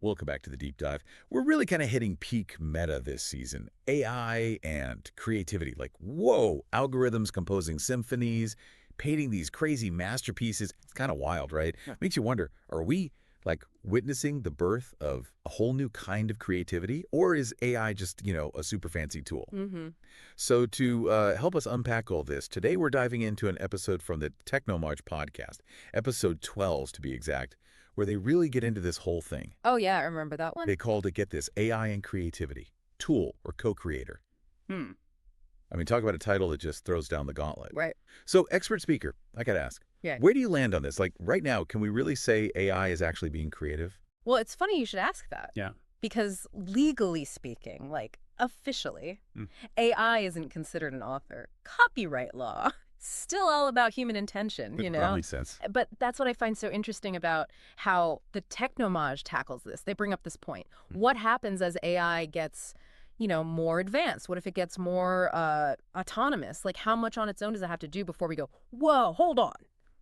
Welcome back to the deep dive. We're really kind of hitting peak meta this season. AI and creativity. Like, whoa, algorithms composing symphonies, painting these crazy masterpieces. It's kind of wild, right? Yeah. Makes you wonder, are we like witnessing the birth of a whole new kind of creativity? Or is AI just, a super fancy tool? Mm-hmm. So to help us unpack all this, today we're diving into an episode from the Technomage podcast, episode 12 to be exact, where they really get into this whole thing. Oh, yeah, I remember that one. They called it, get this, AI and creativity, tool or co-creator. Hmm. I mean, talk about a title that just throws down the gauntlet. Right. So expert speaker, I got to ask, Yeah. where do you land on this? Like right now, can we really say AI is actually being creative? Well, it's funny you should ask that. Yeah. Because legally speaking, like officially, AI isn't considered an author. Copyright law, still all about human intention, you know? That makes sense. But that's what I find so interesting about how the Technomage tackles this. They bring up this point. What happens as AI gets, more advanced? What if it gets more autonomous? Like how much on its own does it have to do before we go, whoa, hold on?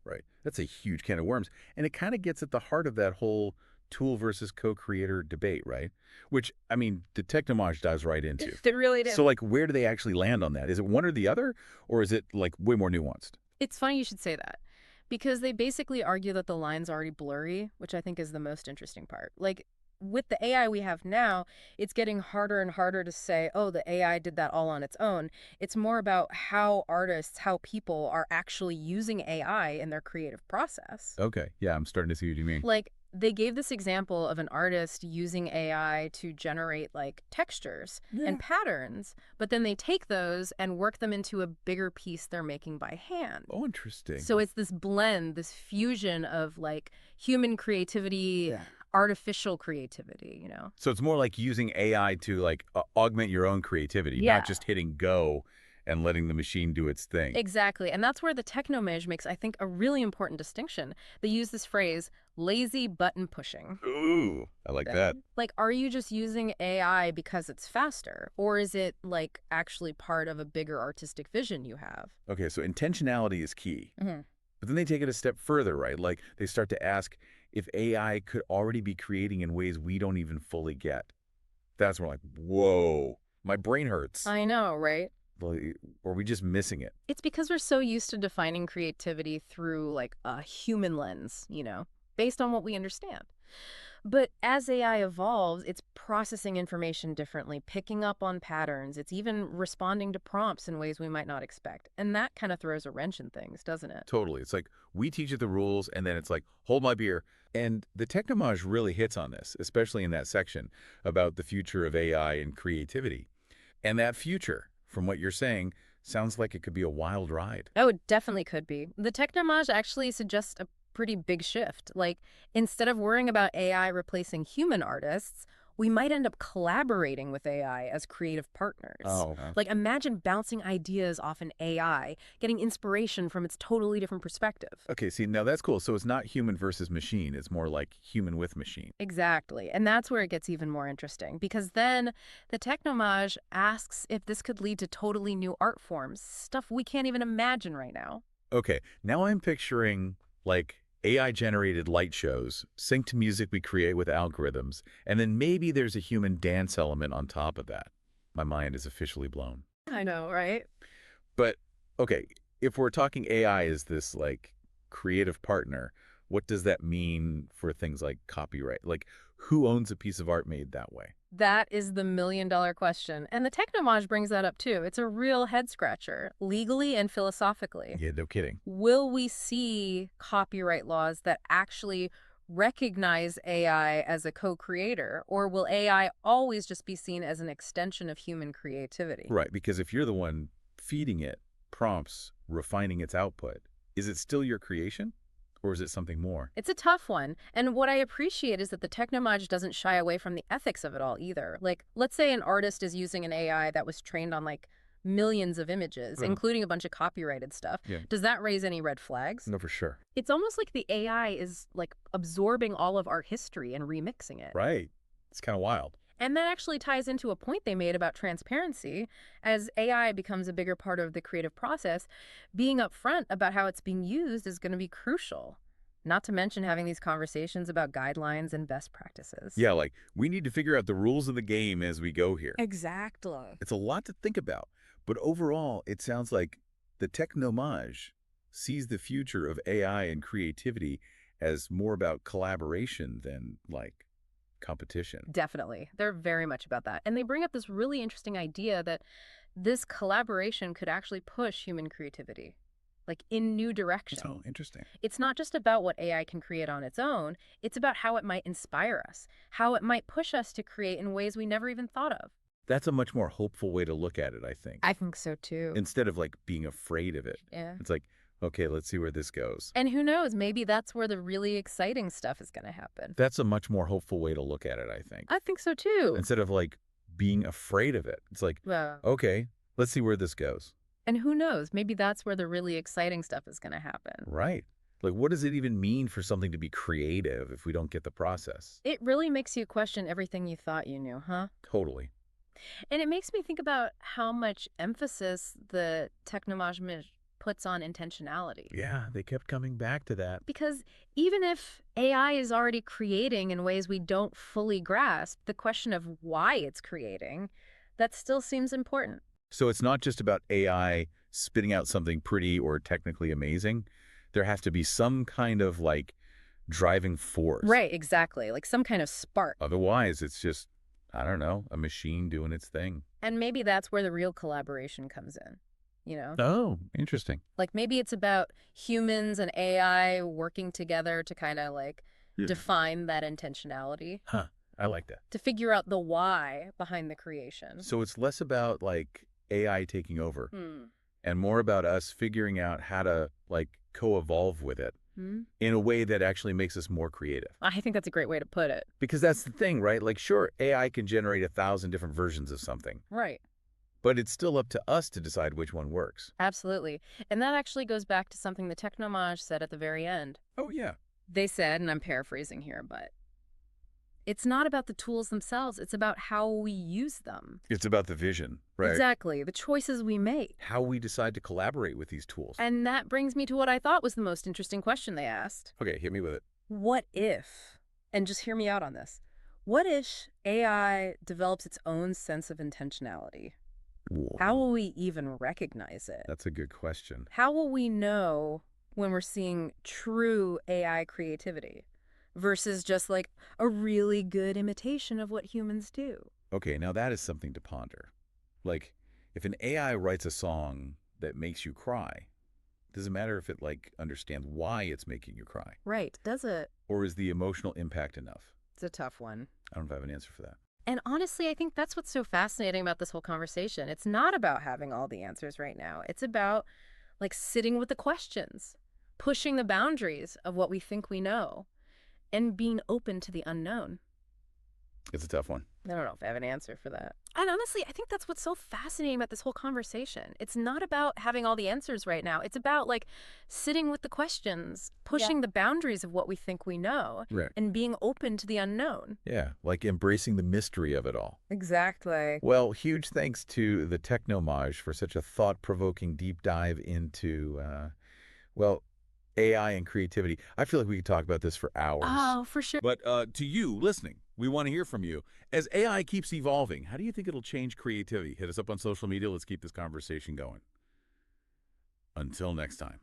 Right. That's a huge can of worms. And it kind of gets at the heart of that whole tool versus co-creator debate, right? Which, I mean, the Technomage dives right into. It really did. So, like, where do they actually land on that? Is it one or the other, or is it, like, way more nuanced? It's funny you should say that because they basically argue that the line's already blurry, which I think is the most interesting part. Like with the AI we have now, it's getting harder and harder to say, oh, the AI did that all on its own. It's more about how artists, how people are actually using AI in their creative process. Okay. Yeah, I'm starting to see what you mean. Like they gave this example of an artist using AI to generate like textures and patterns, but then they take those and work them into a bigger piece they're making by hand. Oh, interesting. So it's this blend, this fusion of like human creativity, artificial creativity, So it's more like using AI to, like, augment your own creativity, Yeah. not just hitting go and letting the machine do its thing. Exactly. And that's where the Technomage makes, I think, a really important distinction. They use this phrase, lazy button pushing. Ooh, I like that. Like, are you just using AI because it's faster? Or is it, like, actually part of a bigger artistic vision you have? Okay, so intentionality is key. Mm-hmm. But then they take it a step further, right? Like, they start to ask if AI could already be creating in ways we don't even fully get. That's where I'm like, whoa, my brain hurts. I know, right? Like, or are we just missing it? It's because we're so used to defining creativity through, like, a human lens, based on what we understand. But as AI evolves, it's processing information differently, picking up on patterns. It's even responding to prompts in ways we might not expect. And that kind of throws a wrench in things, doesn't it? Totally. It's like we teach it the rules, and then it's like, hold my beer. And the Technomage really hits on this, especially in that section about the future of AI and creativity. And that future, from what you're saying, sounds like it could be a wild ride. Oh, it definitely could be. The Technomage actually suggests a pretty big shift. Like, instead of worrying about AI replacing human artists, we might end up collaborating with AI as creative partners. Oh. Like, imagine bouncing ideas off an AI, getting inspiration from its totally different perspective. Okay, see, now that's cool. So it's not human versus machine. It's more like human with machine. Exactly. And that's where it gets even more interesting, because then the Technomage asks if this could lead to totally new art forms, stuff we can't even imagine right now. Okay, now I'm picturing, like, AI-generated light shows, synced to music we create with algorithms, and then maybe there's a human dance element on top of that. My mind is officially blown. I know, right? But, okay, if we're talking AI as this, like, creative partner, what does that mean for things like copyright? Like, who owns a piece of art made that way? That is the million-dollar question. And the Technomage brings that up, too. It's a real head-scratcher, legally and philosophically. Yeah, no kidding. Will we see copyright laws that actually recognize AI as a co-creator, or will AI always just be seen as an extension of human creativity? Right, because if you're the one feeding it prompts, refining its output, is it still your creation? Or is it something more? It's a tough one. And what I appreciate is that the Technomage doesn't shy away from the ethics of it all either. Like, let's say an artist is using an AI that was trained on, like, millions of images, including a bunch of copyrighted stuff. Yeah. Does that raise any red flags? No, for sure. It's almost like the AI is, like, absorbing all of art history and remixing it. Right. It's kind of wild. And that actually ties into a point they made about transparency. As AI becomes a bigger part of the creative process, being upfront about how it's being used is going to be crucial. Not to mention having these conversations about guidelines and best practices. Yeah, like, we need to figure out the rules of the game as we go here. Exactly. It's a lot to think about, but overall, it sounds like the Technomage sees the future of AI and creativity as more about collaboration than, like, competition. Definitely. They're very much about that. And they bring up this really interesting idea that this collaboration could actually push human creativity, like in new direction. Oh, interesting. It's not just about what AI can create on its own, it's about how it might inspire us, how it might push us to create in ways we never even thought of. That's a much more hopeful way to look at it, I think. I think so too. Instead of, like, being afraid of it. Yeah. It's like, okay, let's see where this goes. And who knows, maybe that's where the really exciting stuff is going to happen. That's a much more hopeful way to look at it, I think. I think so too. Instead of, like, being afraid of it. It's like, Well, okay, let's see where this goes. and who knows, maybe that's where the really exciting stuff is going to happen. Right. Like, what does it even mean for something to be creative if we don't get the process? It really makes you question everything you thought you knew, huh? Totally. And it makes me think about how much emphasis the Technomage puts on intentionality. Yeah, they kept coming back to that. Because even if AI is already creating in ways we don't fully grasp, the question of why it's creating, that still seems important. So it's not just about AI spitting out something pretty or technically amazing. There has to be some kind of, like, driving force. Right, exactly. Like some kind of spark. Otherwise, it's just, I don't know, a machine doing its thing. And maybe that's where the real collaboration comes in, you know? Oh, interesting. Like maybe it's about humans and AI working together to kind of like Yeah. define that intentionality, Huh. I like that. to figure out the why behind the creation. So it's less about, like, AI taking over Hmm. and more about us figuring out how to, like, co-evolve with it Hmm? in a way that actually makes us more creative. I think that's a great way to put it. Because that's the thing, right? Like, sure, AI can generate 1,000 different versions of something, Right. but it's still up to us to decide which one works. Absolutely. And that actually goes back to something the Technomage said at the very end. Oh, yeah. They said, and I'm paraphrasing here, but it's not about the tools themselves, it's about how we use them. It's about the vision, right? Exactly, the choices we make. How we decide to collaborate with these tools. And that brings me to what I thought was the most interesting question they asked. Okay, hit me with it. What if, and just hear me out on this, what if AI develops its own sense of intentionality? How will we even recognize it? That's a good question. How will we know when we're seeing true AI creativity versus just like a really good imitation of what humans do? Okay, now that is something to ponder. Like, if an AI writes a song that makes you cry, does it matter if it, like, understands why it's making you cry? Right, does it? Or is the emotional impact enough? It's a tough one. I don't know if I have an answer for that. And honestly, I think that's what's so fascinating about this whole conversation. It's not about having all the answers right now. It's about like sitting with the questions, pushing the boundaries of what we think we know, and being open to the unknown. It's a tough one. I don't know if I have an answer for that. And honestly, I think that's what's so fascinating about this whole conversation. It's not about having all the answers right now. It's about like sitting with the questions, pushing the boundaries of what we think we know, Right. and being open to the unknown. Yeah, like embracing the mystery of it all. Exactly. Well, huge thanks to the Technomage for such a thought-provoking deep dive into, well, AI and creativity. I feel like we could talk about this for hours. Oh, for sure. But to you listening, we want to hear from you. As AI keeps evolving, how do you think it'll change creativity? Hit us up on social media. Let's keep this conversation going. Until next time.